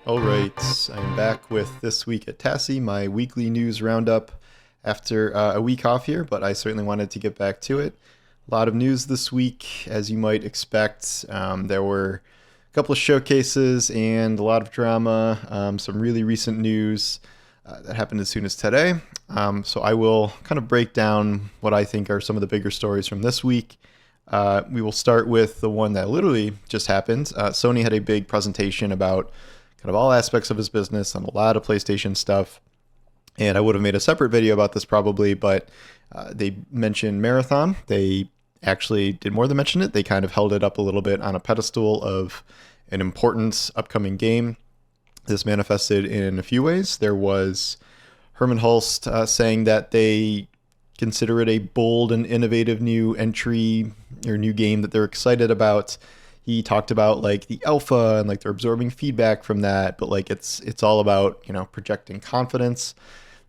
All right, I'm back with This Week at Tassi, my weekly news roundup after a week off here, but I certainly wanted to get back to it. A lot of news this week, as you might expect. There were a couple of showcases and a lot of drama, some really recent news that happened as soon as today. So I will kind of break down what I think are some of the bigger stories from this week. We will start with the one that literally just happened. Sony had a big presentation about kind of all aspects of his business and a lot of PlayStation stuff. And I would have made a separate video about this probably, but they mentioned Marathon. They actually did more than mention it. They kind of held it up a little bit on a pedestal of an important upcoming game. This manifested in a few ways. There was Herman Hulst saying that they consider it a bold and innovative new entry or new game that they're excited about. He talked about like the alpha and like they're absorbing feedback from that, but like it's all about, projecting confidence.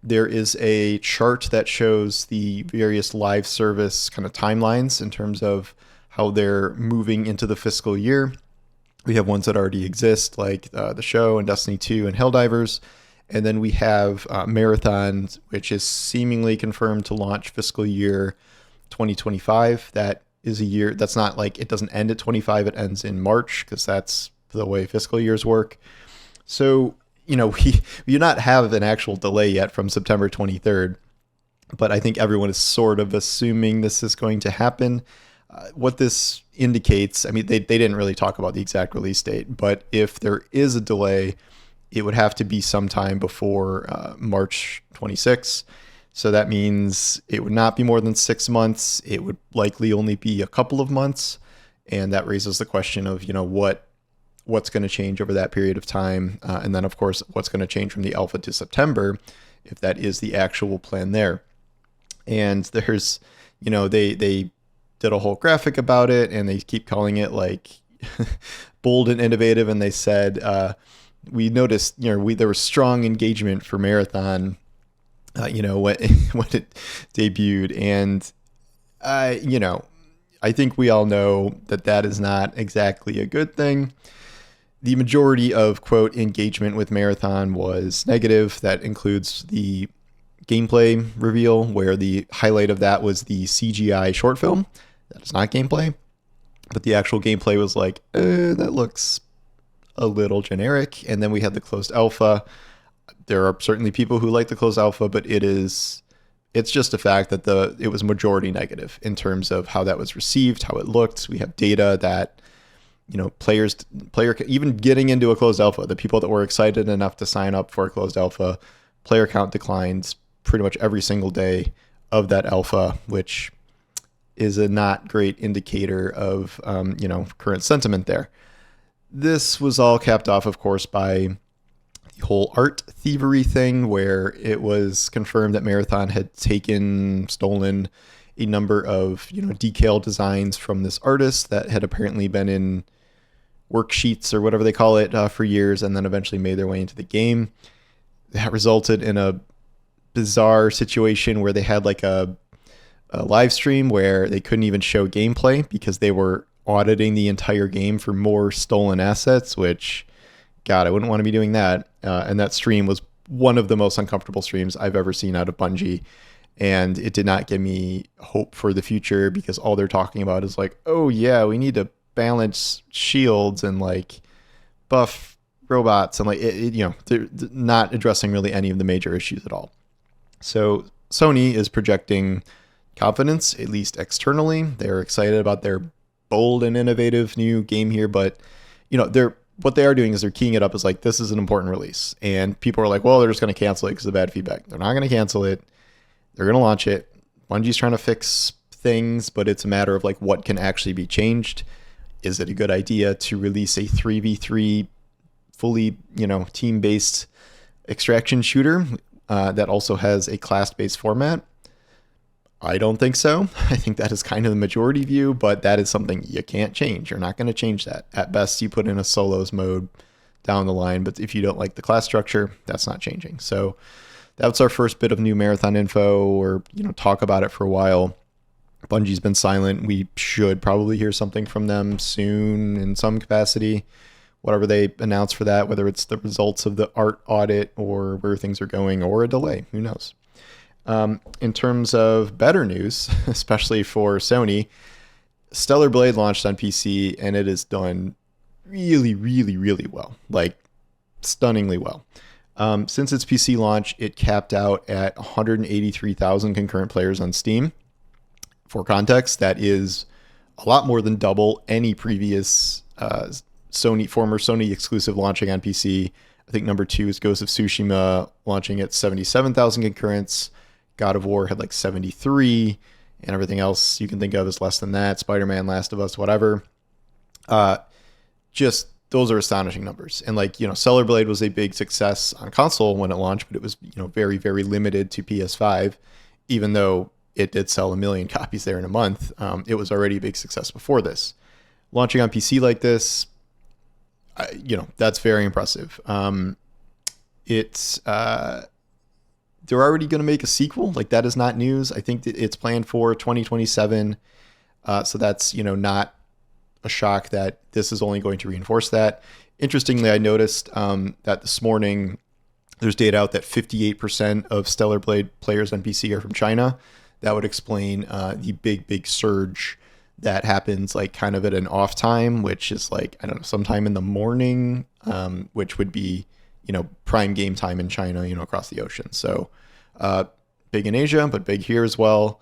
There is a chart that shows the various live service kind of timelines in terms of how they're moving into the fiscal year. We have ones that already exist, like the show and Destiny 2 and Helldivers. And then we have Marathon, which is seemingly confirmed to launch fiscal year 2025. That is a year that's not like it doesn't end at 25, it ends in March because that's the way fiscal years work. So, we do not have an actual delay yet from September 23rd, but I think everyone is sort of assuming this is going to happen. What this indicates, I mean, they didn't really talk about the exact release date, but if there is a delay, it would have to be sometime before March 26th. So that means it would not be more than 6 months. It would likely only be a couple of months. And that raises the question of, what's going to change over that period of time. And then, of course, what's going to change from the alpha to September, if that is the actual plan there. And there's, they did a whole graphic about it and they keep calling it like bold and innovative. And they said, we noticed, there was strong engagement for Marathon, when it debuted. And, I think we all know that is not exactly a good thing. The majority of, quote, engagement with Marathon was negative. That includes the gameplay reveal, where the highlight of that was the CGI short film. That is not gameplay. But the actual gameplay was like, that looks a little generic. And then we had the closed alpha. There are certainly people who like the closed alpha, but it's just a fact that it was majority negative in terms of how that was received, how it looked. We have data that, player even getting into a closed alpha, the people that were excited enough to sign up for a closed alpha, player count declines pretty much every single day of that alpha, which is a not great indicator of, current sentiment there. This was all capped off, of course, by the whole art thievery thing, where it was confirmed that Marathon had stolen a number of, decal designs from this artist that had apparently been in worksheets or whatever they call it for years, and then eventually made their way into the game. That resulted in a bizarre situation where they had like a live stream where they couldn't even show gameplay because they were auditing the entire game for more stolen assets, which, God, I wouldn't want to be doing that. And that stream was one of the most uncomfortable streams I've ever seen out of Bungie. And it did not give me hope for the future because all they're talking about is like, oh yeah, we need to balance shields and like buff robots and like, they're not addressing really any of the major issues at all. So Sony is projecting confidence, at least externally. They're excited about their bold and innovative new game here, but what they are doing is they're keying it up as like, this is an important release. And people are like, well, they're just going to cancel it because of the bad feedback. They're not going to cancel it. They're going to launch it. Bungie's trying to fix things, but it's a matter of like what can actually be changed. Is it a good idea to release a 3v3 fully, team-based extraction shooter that also has a class-based format? I don't think so. I think that is kind of the majority view, but that is something you can't change. You're not going to change that. At best, you put in a solos mode down the line, but if you don't like the class structure, that's not changing. So that's our first bit of new Marathon info, or talk about it for a while. Bungie's been silent. We should probably hear something from them soon in some capacity. whatever they announce for that, whether it's the results of the art audit or where things are going or a delay, who knows. In terms of better news, especially for Sony, Stellar Blade launched on PC and it has done really, really, really well, like stunningly well. Since its PC launch, it capped out at 183,000 concurrent players on Steam. For context, that is a lot more than double any previous former Sony exclusive launching on PC. I think number 2 is Ghost of Tsushima, launching at 77,000 concurrents. God of War had like 73, and everything else you can think of is less than that. Spider-Man, Last of Us, whatever. Just those are astonishing numbers. And like, Stellar Blade was a big success on console when it launched, but it was, very, very limited to PS5, even though it did sell 1 million copies there in a month. It was already a big success before this. Launching on PC like this, that's very impressive. They're already going to make a sequel. Like, that is not news. I think that it's planned for 2027. So that's, not a shock that this is only going to reinforce that. Interestingly, I noticed that this morning there's data out that 58% of Stellar Blade players on PC are from China. That would explain the big surge that happens like kind of at an off time, which is like, I don't know, sometime in the morning, which would be, prime game time in China, across the ocean. So big in Asia, but big here as well.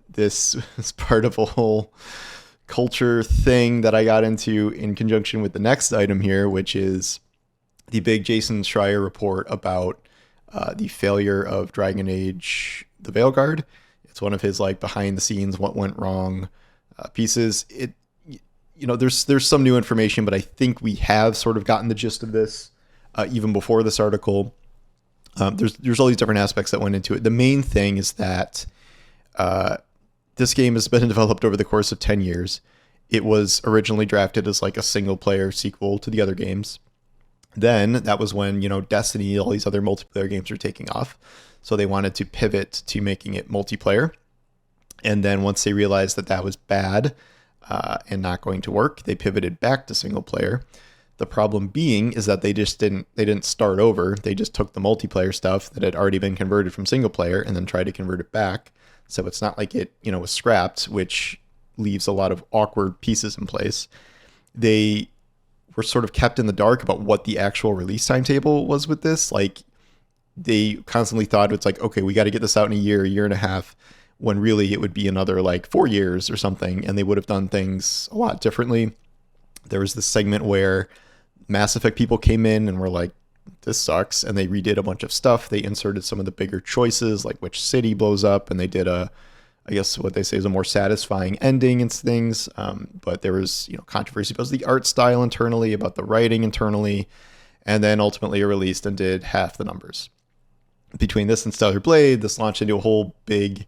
This is part of a whole culture thing that I got into in conjunction with the next item here, which is the big Age Schreier report about the failure of Dragon Age, the Veilguard. It's one of his like behind the scenes, what went wrong pieces. There's some new information, but I think we have sort of gotten the gist of this even before this article. There's all these different aspects that went into it. The main thing is that this game has been developed over the course of 10 years. It was originally drafted as like a single player sequel to the other games. Then that was when, Destiny, all these other multiplayer games were taking off. So they wanted to pivot to making it multiplayer. And then once they realized that that was bad and not going to work, they pivoted back to single player. The problem being is that they didn't start over. They just took the multiplayer stuff that had already been converted from single player and then tried to convert it back. So it's not like it, was scrapped, which leaves a lot of awkward pieces in place. They were sort of kept in the dark about what the actual release timetable was with this. Like, they constantly thought it's like, okay, we got to get this out in a year and a half, when really it would be another like 4 years or something, and they would have done things a lot differently. There was this segment where Mass Effect people came in and were like, this sucks, and they redid a bunch of stuff. They inserted some of the bigger choices, like which city blows up, and they did I guess what they say is a more satisfying ending and things. But there was, controversy about the art style internally, about the writing internally, and then ultimately it released and did half the numbers. Between this and Stellar Blade, this launched into a whole big,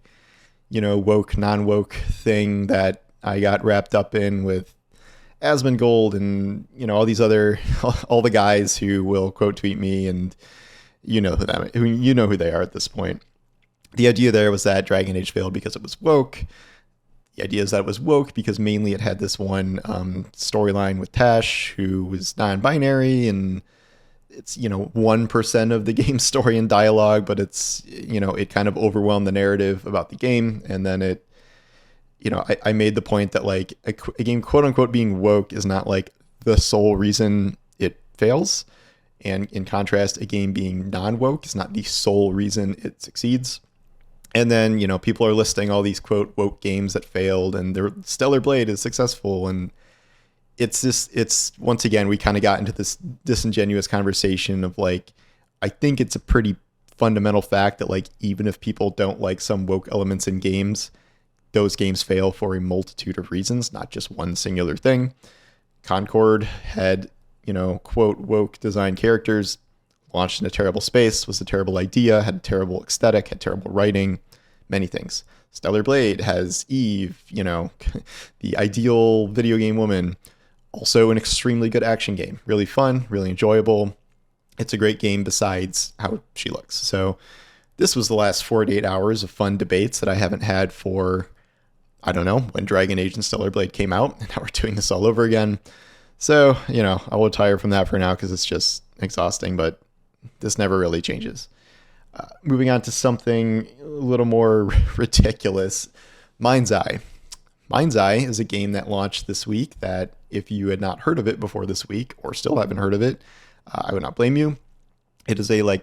woke, non-woke thing that I got wrapped up in with Asmongold and, all these other, all the guys who will quote tweet me, and you know who they are at this point. The idea there was that Dragon Age failed because it was woke. The idea is that it was woke because mainly it had this one storyline with Tash, who was non-binary, and it's 1% of the game's story and dialogue, but it's it kind of overwhelmed the narrative about the game. And then it I made the point that like a game quote unquote being woke is not like the sole reason it fails, and in contrast, a game being non-woke is not the sole reason it succeeds. And then people are listing all these quote woke games that failed, and their Stellar Blade is successful, and it's once again, we kind of got into this disingenuous conversation of like, I think it's a pretty fundamental fact that like, even if people don't like some woke elements in games, those games fail for a multitude of reasons, not just one singular thing. Concord had, quote woke design characters, launched in a terrible space, was a terrible idea, had a terrible aesthetic, had terrible writing, many things. Stellar Blade has Eve, the ideal video game woman. Also an extremely good action game. Really fun, really enjoyable. It's a great game besides how she looks. So this was the last 48 hours of fun debates that I haven't had for, I don't know, when Dragon Age and Stellar Blade came out. And now we're doing this all over again. So, I will retire from that for now because it's just exhausting, but this never really changes. Moving on to something a little more ridiculous, MindsEye. MindsEye is a game that launched this week that if you had not heard of it before this week or still haven't heard of it, I would not blame you. It is a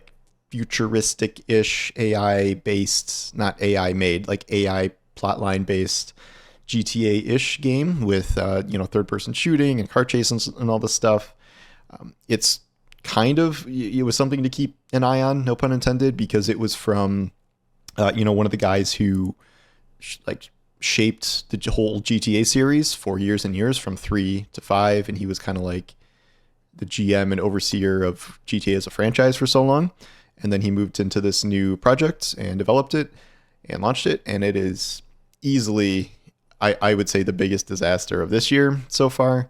futuristic-ish AI-based, not AI-made, AI plotline-based GTA-ish game with, third-person shooting and car chases and all this stuff. It's it was something to keep an eye on, no pun intended, because it was from, one of the guys who, shaped the whole GTA series for years and years from 3 to 5, and he was kind of the GM and overseer of GTA as a franchise for so long. And then he moved into this new project and developed it and launched it, and it is easily, I would say, the biggest disaster of this year so far.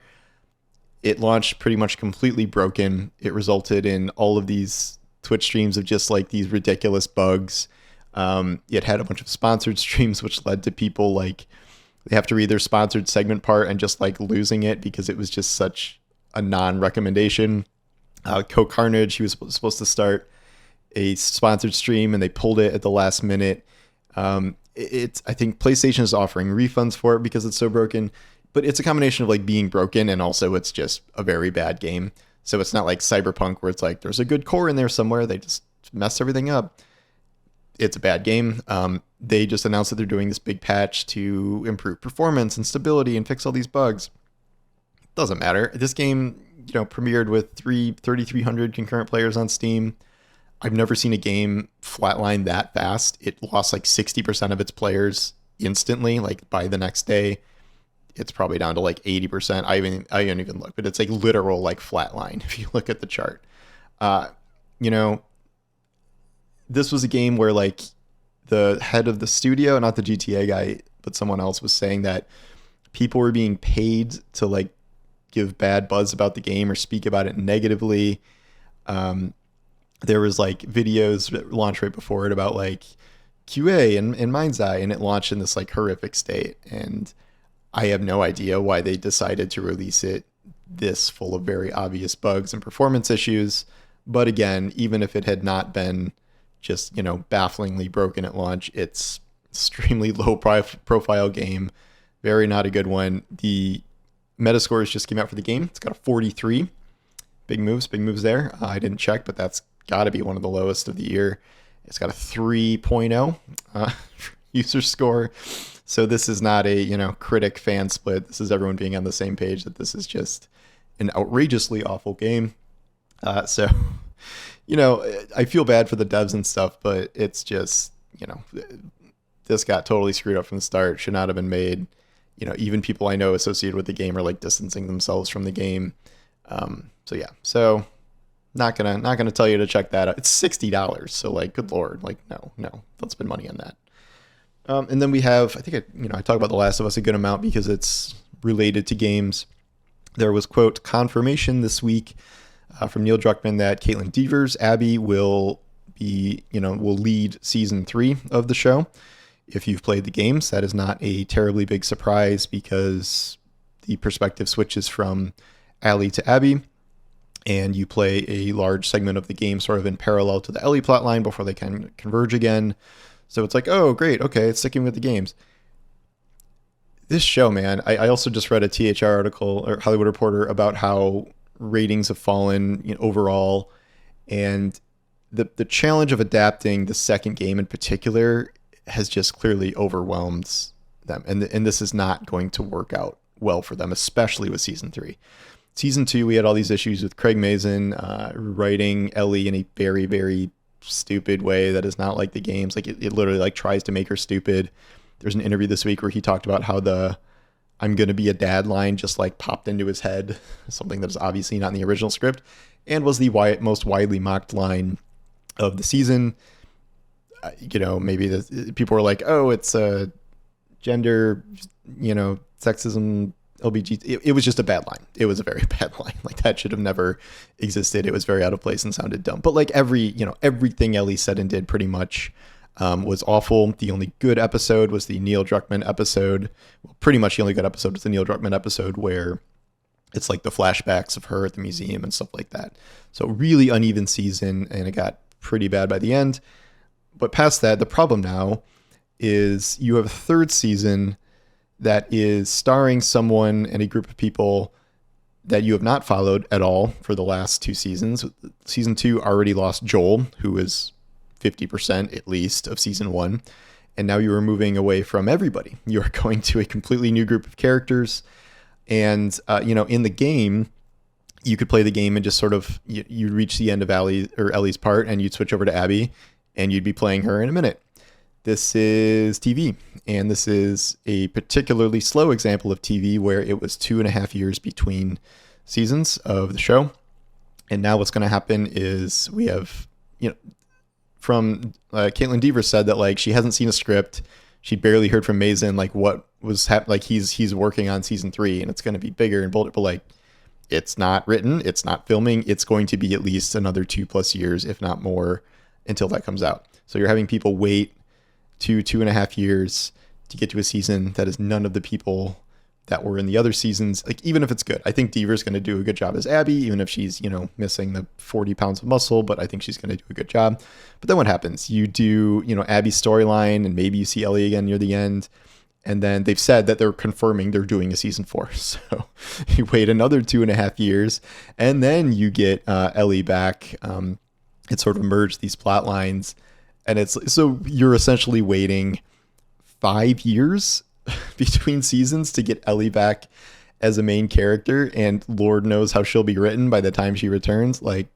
It launched pretty much completely broken. It resulted in all of these Twitch streams of just these ridiculous bugs. It had a bunch of sponsored streams, which led to people they have to read their sponsored segment part and just losing it because it was just such a non-recommendation. Carnage, he was supposed to start a sponsored stream and they pulled it at the last minute. I think PlayStation is offering refunds for it because it's so broken. But it's a combination of being broken and also it's just a very bad game. So it's not like Cyberpunk where it's there's a good core in there somewhere. They just mess everything up. It's a bad game. They just announced that they're doing this big patch to improve performance and stability and fix all these bugs. Doesn't matter. This game, premiered with 3,300 concurrent players on Steam. I've never seen a game flatline that fast. It lost 60% of its players instantly, by the next day. It's probably down to 80%. I didn't even look, but it's literal flatline if you look at the chart. This was a game where the head of the studio, not the GTA guy, but someone else, was saying that people were being paid to give bad buzz about the game or speak about it negatively. There was videos that launched right before it about QA and MindsEye, and it launched in this horrific state. And I have no idea why they decided to release it this full of very obvious bugs and performance issues. But again, even if it had not been just, bafflingly broken at launch, it's extremely low profile game. Very not a good one. The Metascores just came out for the game. It's got a 43. Big moves there. I didn't check, but that's got to be one of the lowest of the year. It's got a 3.0 user score. So this is not a, critic fan split. This is everyone being on the same page that this is just an outrageously awful game. I feel bad for the devs and stuff, but it's just, this got totally screwed up from the start. Should not have been made. Even people I know associated with the game are distancing themselves from the game. So not gonna tell you to check that out. It's $60. So good Lord, no, don't spend money on that. And then we have, I think I talk about The Last of Us a good amount because it's related to games. There was, quote, confirmation this week from Neil Druckmann that Caitlin Dever's Abby will lead season 3 of the show. If you've played the games, that is not a terribly big surprise because the perspective switches from Ellie to Abby, and you play a large segment of the game sort of in parallel to the Ellie plotline before they can converge again. So it's oh, great. Okay, it's sticking with the games. This show, man, I also just read a THR article or Hollywood Reporter about how ratings have fallen overall. And the challenge of adapting the second game in particular has just clearly overwhelmed them. And this is not going to work out well for them, especially with season 3. Season 2, we had all these issues with Craig Mazin writing Ellie in a very, very stupid way that is not like the games. It literally tries to make her stupid. There's an interview this week where he talked about how the "I'm gonna be a dad" line just popped into his head, something that is obviously not in the original script, and was the most widely mocked line of the season. Maybe people were oh, it's a gender, sexism, LBG. It was just a bad line. It was a very bad line. That should have never existed. It was very out of place and sounded dumb. But everything Ellie said and did pretty much was awful. The only good episode was the Neil Druckmann episode. Well, pretty much the only good episode was the Neil Druckmann episode where It's like the flashbacks of her at the museum and stuff like that. So really uneven season, and it got pretty bad by the end. But past that, the problem now is you have a third season that is starring someone and a group of people that you have not followed at all for the last 2 seasons. Season 2 already lost Joel, who is 50% at least of season 1. And now you are moving away from everybody. You are going to a completely new group of characters. And, in the game, you could play the game and just sort of, you'd reach the end of Ellie's part and you'd switch over to Abby and you'd be playing her in a minute. This is TV, and this is a particularly slow example of TV where it was 2.5 years between seasons of the show. And now what's going to happen is we have, from Caitlin Dever said that like she hasn't seen a script. She barely heard from Mason like what was like he's working on season 3 and it's going to be bigger and bolder, but like it's not written, it's not filming. It's going to be at least another 2+ years, if not more, until that comes out. So you're having people wait 2.5 years to get to a season that is none of the people that were in the other seasons. Like, even if it's good, I think Deaver's going to do a good job as Abby, even if she's, missing the 40 pounds of muscle, but I think she's going to do a good job. But then what happens? You do, Abby's storyline, and maybe you see Ellie again near the end. And then they've said that they're confirming they're doing a season 4. So you wait another 2.5 years, and then you get Ellie back. It sort of merged these plot lines. And so you're essentially waiting 5 years between seasons to get Ellie back as a main character, and Lord knows how she'll be written by the time she returns. Like,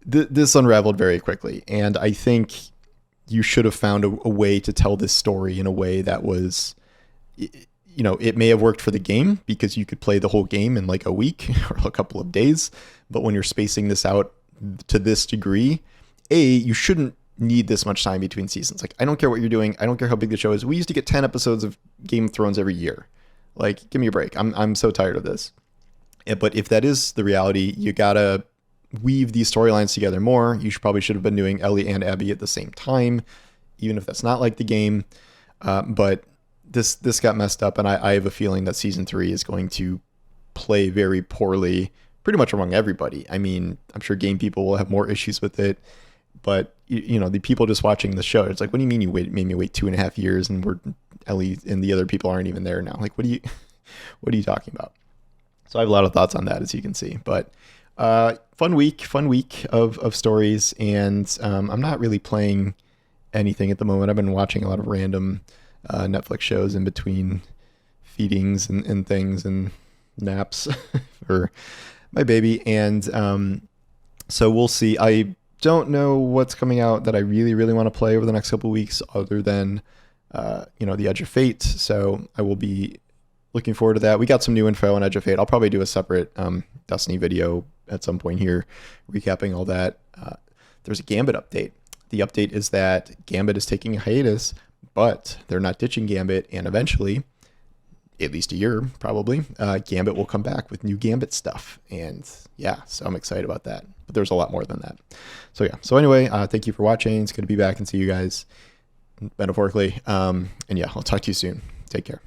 this unraveled very quickly, and I think you should have found a way to tell this story in a way that was, it may have worked for the game because you could play the whole game in like a week or a couple of days, but when you're spacing this out to this degree, you shouldn't need this much time between seasons. Like, I don't care what you're doing. I don't care how big the show is. We used to get 10 episodes of Game of Thrones every year. Like, give me a break. I'm so tired of this. But if that is the reality, you gotta weave these storylines together more. You should have been doing Ellie and Abby at the same time, even if that's not like the game. But this got messed up, and I have a feeling that season 3 is going to play very poorly, pretty much among everybody. I mean, I'm sure game people will have more issues with it. But, the people just watching the show, it's like, what do you mean you made me wait 2.5 years and Ellie and the other people aren't even there now? Like, what are you talking about? So I have a lot of thoughts on that, as you can see. But fun week of stories. And I'm not really playing anything at the moment. I've been watching a lot of random Netflix shows in between feedings and things and naps for my baby. And so we'll see. I don't know what's coming out that I really, really want to play over the next couple of weeks other than, the Edge of Fate. So I will be looking forward to that. We got some new info on Edge of Fate. I'll probably do a separate Destiny video at some point here, recapping all that. There's a Gambit update. The update is that Gambit is taking a hiatus, but they're not ditching Gambit, and eventually, at least a year probably, Gambit will come back with new Gambit stuff. And yeah, so I'm excited about that. But there's a lot more than that. So yeah. So anyway, thank you for watching. It's good to be back and see you guys metaphorically. And yeah, I'll talk to you soon. Take care.